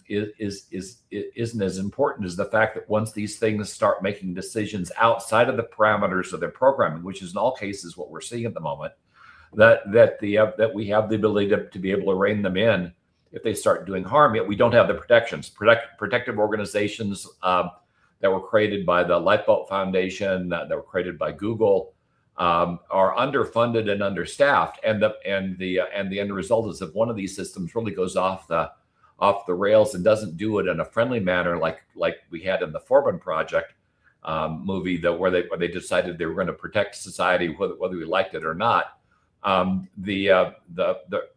[SPEAKER 2] isn't as important as the fact that once these things start making decisions outside of the parameters of their programming, which is in all cases what we're seeing at the moment, that we have the ability to be able to rein them in if they start doing harm. Yet we don't have the protections. Protective organizations that were created by the Lightbulb Foundation, that were created by Google, are underfunded and understaffed, and the end result is if one of these systems really goes off the rails and doesn't do it in a friendly manner, like we had in the Forbin Project movie, where they decided they were going to protect society whether we liked it or not. The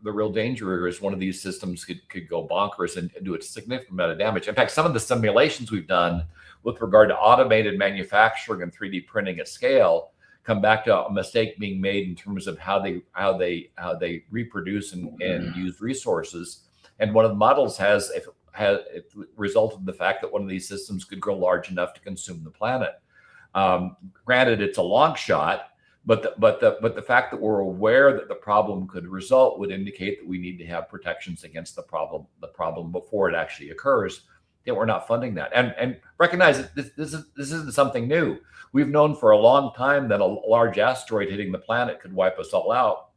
[SPEAKER 2] real danger is one of these systems could go bonkers and do a significant amount of damage. In fact, some of the simulations we've done with regard to automated manufacturing and 3D printing at scale come back to a mistake being made in terms of how they reproduce and use resources. And one of the models has resulted in the fact that one of these systems could grow large enough to consume the planet. Granted, it's a long shot, but the fact that we're aware that the problem could result would indicate that we need to have protections against the problem before it actually occurs. Yet we're not funding that, and recognize that this isn't something new. We've known for a long time that a large asteroid hitting the planet could wipe us all out.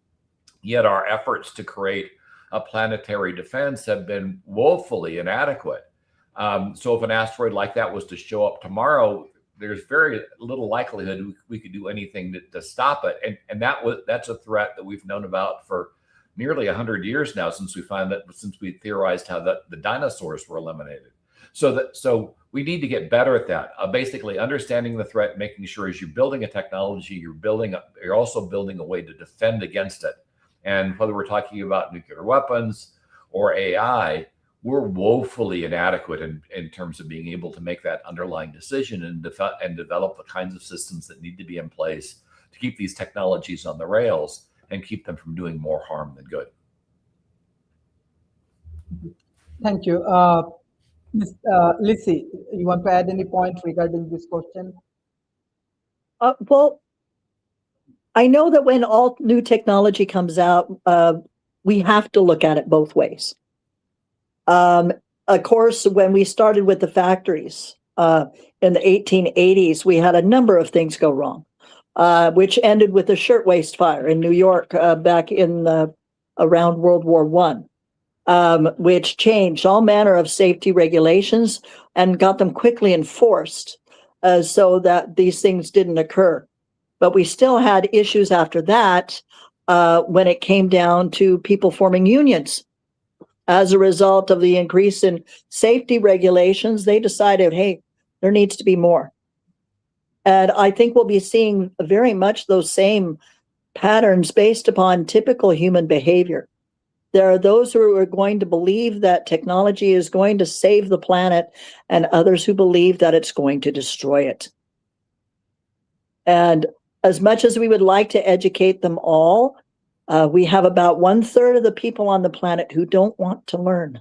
[SPEAKER 2] Yet our efforts to create a planetary defense have been woefully inadequate. So if an asteroid like that was to show up tomorrow, there's very little likelihood we could do anything to stop it. And that's a threat that we've known about for nearly 100 years now, since we theorized how the dinosaurs were eliminated. So we need to get better at that. Basically understanding the threat, making sure as you're building a technology, you're also building a way to defend against it. And whether we're talking about nuclear weapons or AI, we're woefully inadequate in terms of being able to make that underlying decision and develop the kinds of systems that need to be in place to keep these technologies on the rails and keep them from doing more harm than good.
[SPEAKER 1] Thank you. Ms. Lissy, you want to add any point regarding this question?
[SPEAKER 3] Well, I know that when all new technology comes out, we have to look at it both ways. Of course, when we started with the factories in the 1880s, we had a number of things go wrong, which ended with the shirtwaist fire in New York back in around World War I, which changed all manner of safety regulations and got them quickly enforced so that these things didn't occur. But we still had issues after that when it came down to people forming unions. As a result of the increase in safety regulations, they decided, hey, there needs to be more. And I think we'll be seeing very much those same patterns based upon typical human behavior. There are those who are going to believe that technology is going to save the planet, and others who believe that it's going to destroy it. And as much as we would like to educate them all, we have about 1/3 of the people on the planet who don't want to learn.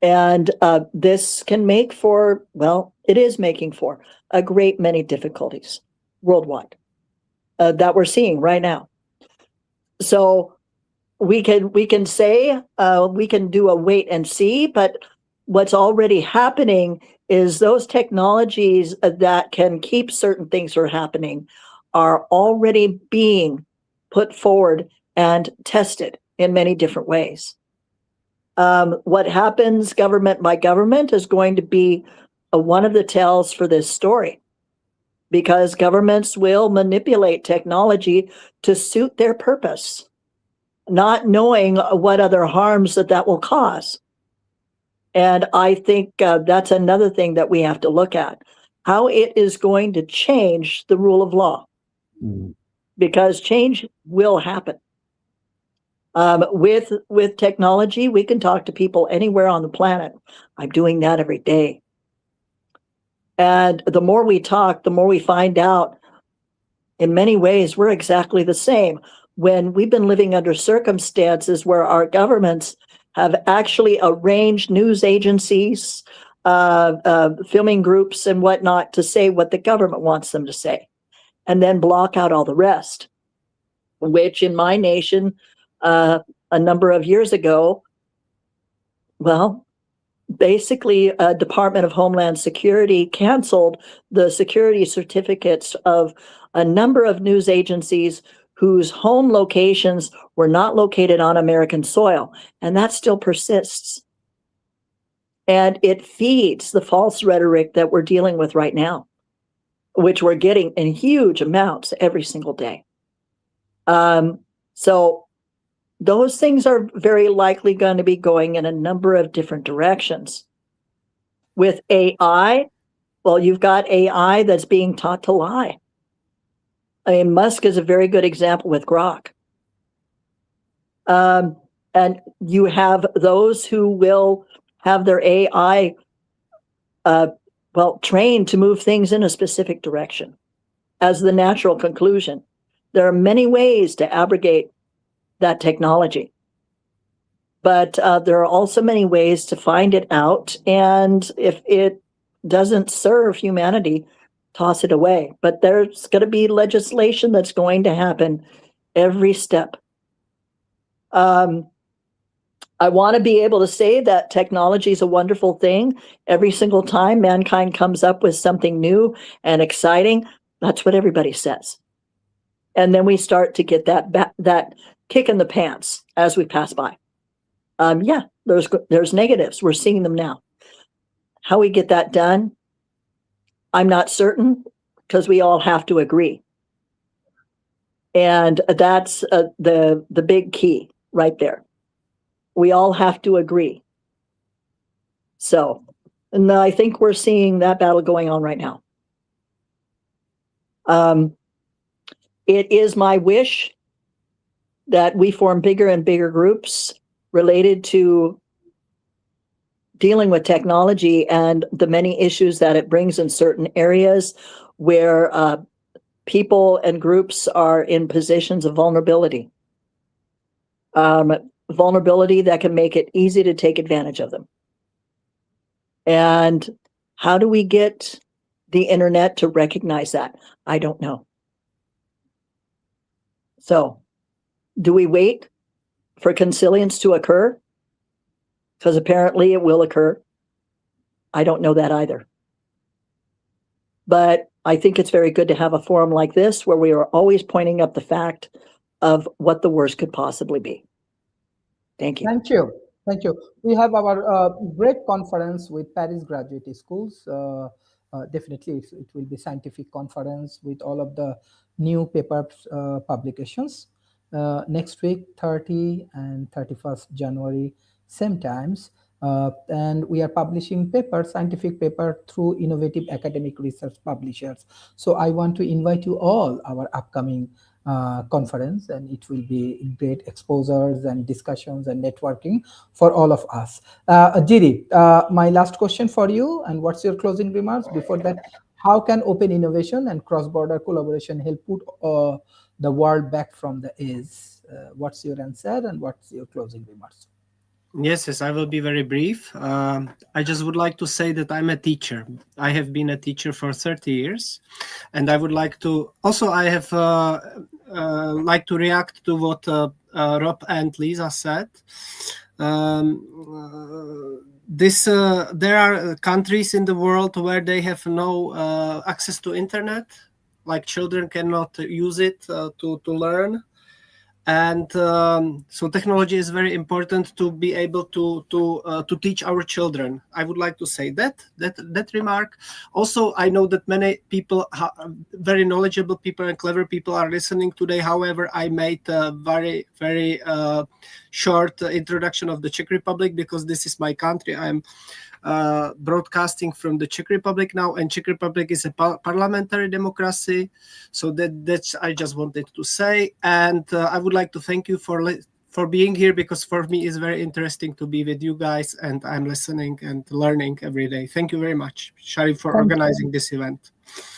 [SPEAKER 3] And this can make for, well, it is making for a great many difficulties worldwide that we're seeing right now. So we can say we can do a wait and see, but what's already happening is those technologies that can keep certain things from happening are already being put forward and tested in many different ways. What happens government by government is going to be one of the tells for this story, because governments will manipulate technology to suit their purpose, not knowing what other harms that will cause. And I think that's another thing that we have to look at, how it is going to change the rule of law, because change will happen. With technology, we can talk to people anywhere on the planet. I'm doing that every day. And the more we talk, the more we find out, in many ways, we're exactly the same. When we've been living under circumstances where our governments have actually arranged news agencies, filming groups and whatnot to say what the government wants them to say, and then block out all the rest, which in my nation, a number of years ago, well, basically, Department of Homeland Security canceled the security certificates of a number of news agencies whose home locations were not located on American soil. And that still persists. And it feeds the false rhetoric that we're dealing with right now, which we're getting in huge amounts every single day. So those things are very likely going to be going in a number of different directions. With AI, well, you've got AI that's being taught to lie. I mean, Musk is a very good example with Grok. And you have those who will have their AI, trained to move things in a specific direction as the natural conclusion. There are many ways to abrogate that technology, but there are also many ways to find it out, and if it doesn't serve humanity, toss it away. But there's going to be legislation that's going to happen every step. I want to be able to say that technology is a wonderful thing. Every single time mankind comes up with something new and exciting, that's what everybody says. And then we start to get that kick in the pants as we pass by. There's negatives. We're seeing them now. How we get that done, I'm not certain, because we all have to agree. And that's the big key right there. We all have to agree. So, and I think we're seeing that battle going on right now. It is my wish that we form bigger and bigger groups related to dealing with technology and the many issues that it brings in certain areas where people and groups are in positions of vulnerability. Vulnerability that can make it easy to take advantage of them. And how do we get the internet to recognize that? I don't know. So, do we wait for consilience to occur? Because apparently it will occur. I don't know that either. But I think it's very good to have a forum like this where we are always pointing up the fact of what the worst could possibly be. Thank you.
[SPEAKER 1] Thank you. Thank you. We have our great conference with Paris Graduate Schools. Definitely, it will be scientific conference with all of the new papers publications. Next week, 30 and 31st January, same times. And we are publishing scientific paper through innovative academic research publishers. So I want to invite you all, our upcoming conference, and it will be great exposures and discussions and networking for all of us. Jiri, my last question for you, and what's your closing remarks? Before that, how can open innovation and cross-border collaboration help put the world back from the is? What's your answer and what's your closing remarks?
[SPEAKER 4] Yes, I will be very brief. I just would like to say that I'm a teacher. I have been a teacher for 30 years, and I would like to also, I have like to react to what Rob and Lisa said. There are countries in the world where they have no access to internet, like children cannot use it to learn. And so technology is very important to be able to teach our children. I would like to say that remark. Also, I know that many people, very knowledgeable people and clever people, are listening today. However, I made a very short introduction of the Czech Republic because this is my country. I'm broadcasting from the Czech Republic now, and Czech Republic is a parliamentary democracy. So that's I just wanted to say, and I would like to thank you for being here, because for me it's very interesting to be with you guys, and I'm listening and learning every day. Thank you very much, Sharif, for organizing this event.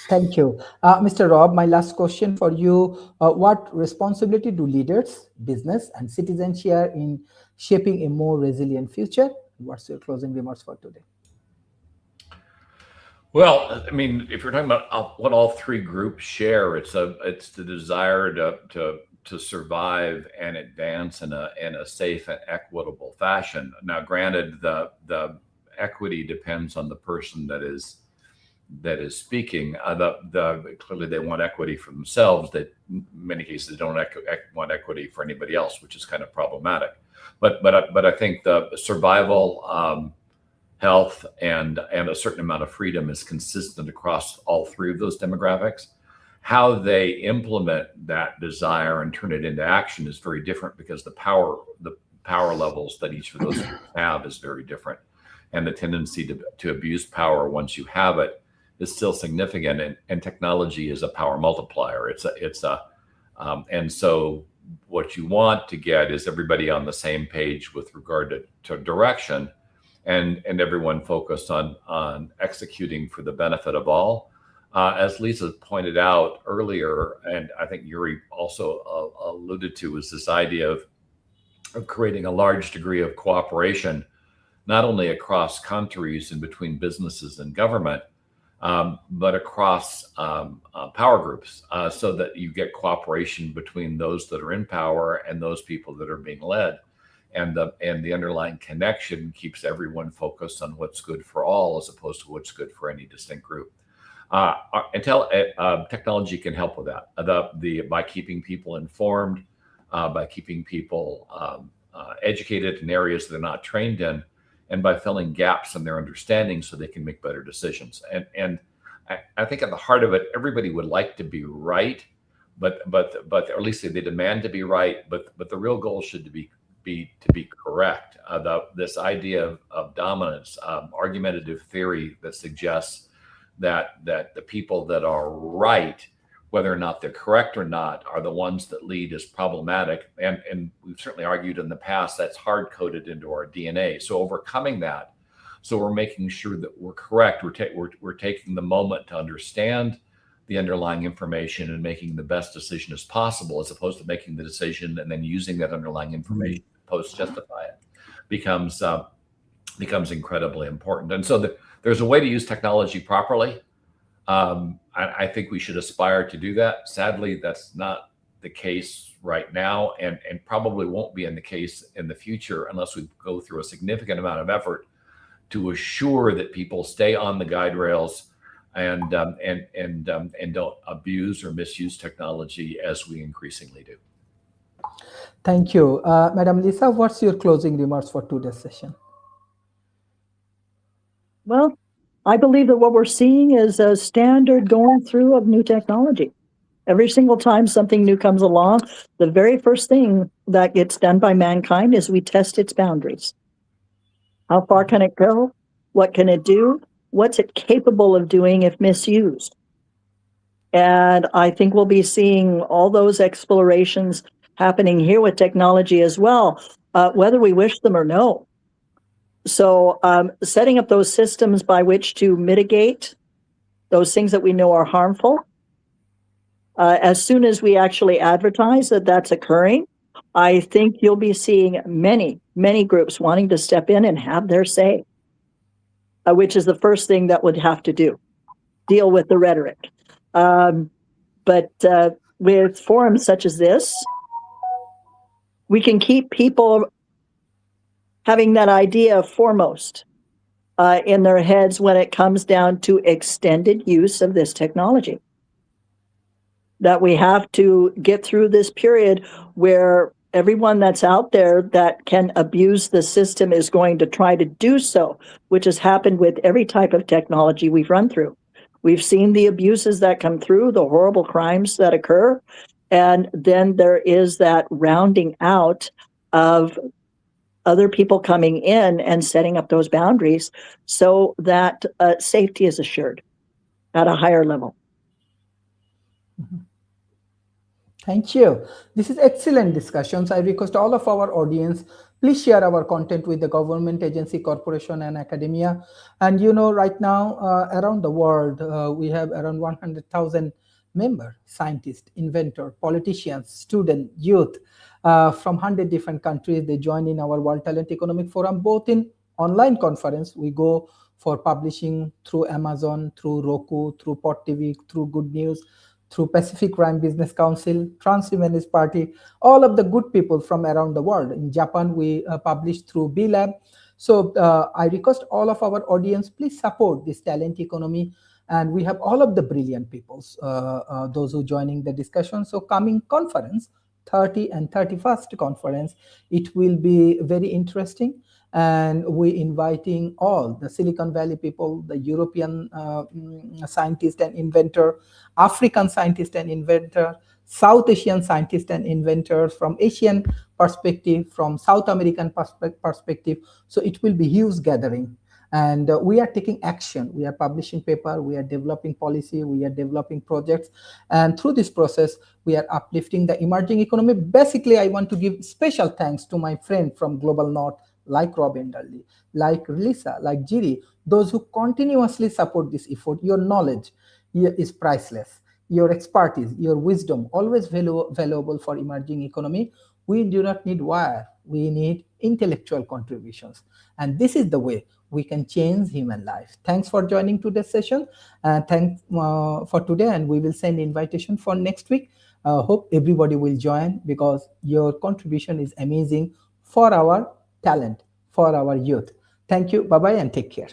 [SPEAKER 1] Thank you. Mr. Rob, my last question for you. What responsibility do leaders, business, and citizens share in shaping a more resilient future? What's your closing remarks for today?
[SPEAKER 2] Well, I mean, if you're talking about what all three groups share, it's the desire to survive and advance in a safe and equitable fashion. Now, granted, the equity depends on the person that is speaking. Clearly, they want equity for themselves. That in many cases don't want equity for anybody else, which is kind of problematic. But I think the survival, health, and a certain amount of freedom is consistent across all three of those demographics. How they implement that desire and turn it into action is very different, because the power levels that each of those groups have is very different, and the tendency to abuse power once you have it is still significant. And technology is a power multiplier. And so what you want to get is everybody on the same page with regard to direction, and everyone focused on executing for the benefit of all. As Lisa pointed out earlier, and I think Yuri also alluded to, is this idea of creating a large degree of cooperation, not only across countries and between businesses and government, but across power groups, so that you get cooperation between those that are in power and those people that are being led. And the underlying connection keeps everyone focused on what's good for all, as opposed to what's good for any distinct group. Technology can help with that, by keeping people informed, by keeping people educated in areas they're not trained in, and by filling gaps in their understanding so they can make better decisions. And I think at the heart of it, everybody would like to be right, but or at least they demand to be right. But the real goal should be to be correct. This idea of dominance, argumentative theory that suggests that the people that are right, whether or not they're correct or not, are the ones that lead, is problematic. And we've certainly argued in the past that's hard coded into our DNA. So overcoming that, so we're making sure that we're correct. We're taking the moment to understand the underlying information and making the best decision as possible, as opposed to making the decision and then using that underlying information to post-justify it, becomes incredibly important. And so there's a way to use technology properly. I think we should aspire to do that. Sadly, that's not the case right now, and probably won't be in the case in the future unless we go through a significant amount of effort to assure that people stay on the guide rails and don't abuse or misuse technology as we increasingly do.
[SPEAKER 1] Thank you. Madam Lisa, what's your closing remarks for today's session?
[SPEAKER 3] Well, I believe that what we're seeing is a standard going through of new technology. Every single time something new comes along, the very first thing that gets done by mankind is we test its boundaries. How far can it go? What can it do? What's it capable of doing if misused? And I think we'll be seeing all those explorations happening here with technology as well, whether we wish them or no. So setting up those systems by which to mitigate those things that we know are harmful, as soon as we actually advertise that that's occurring, I think you'll be seeing many, many groups wanting to step in and have their say, which is the first thing that would have to do, deal with the rhetoric. But with forums such as this, we can keep people having that idea foremost in their heads when it comes down to extended use of this technology. That we have to get through this period where everyone that's out there that can abuse the system is going to try to do so, which has happened with every type of technology we've run through. We've seen the abuses that come through, the horrible crimes that occur, and then there is that rounding out of other people coming in and setting up those boundaries so that safety is assured at a higher level.
[SPEAKER 1] Thank you. This is excellent discussions. I request all of our audience, please share our content with the government, agency, corporation, and academia. And right now, around the world, we have around 100,000 members, scientists, inventors, politicians, students, youth, from 100 different countries. They join in our World Talent Economic Forum, both in online conference. We go for publishing through Amazon, through Roku, through Pod TV, through Good News, through Pacific Rim Business Council, Transhumanist Party, all of the good people from around the world. In Japan, we publish through B Lab. So I request all of our audience, please support this talent economy. And we have all of the brilliant people, those who joining the discussion. So coming conference, 30 and 31st conference, it will be very interesting. And we inviting all the Silicon Valley people, the European scientist and inventor, African scientist and inventor, South Asian scientist and inventors, from Asian perspective, from South American perspective. So it will be huge gathering. And we are taking action. We are publishing paper, we are developing policy, we are developing projects. And through this process, we are uplifting the emerging economy. Basically, I want to give special thanks to my friend from Global North, like Rob Enderle, like Lisa, like Jiri, those who continuously support this effort. Your knowledge is priceless. Your expertise, your wisdom, always valuable for emerging economy. We do not need wire. We need intellectual contributions. And this is the way we can change human life. Thanks for joining today's session. Thanks for today. And we will send invitation for next week. Hope everybody will join, because your contribution is amazing for our talent, for our youth. Thank you. Bye-bye and take care.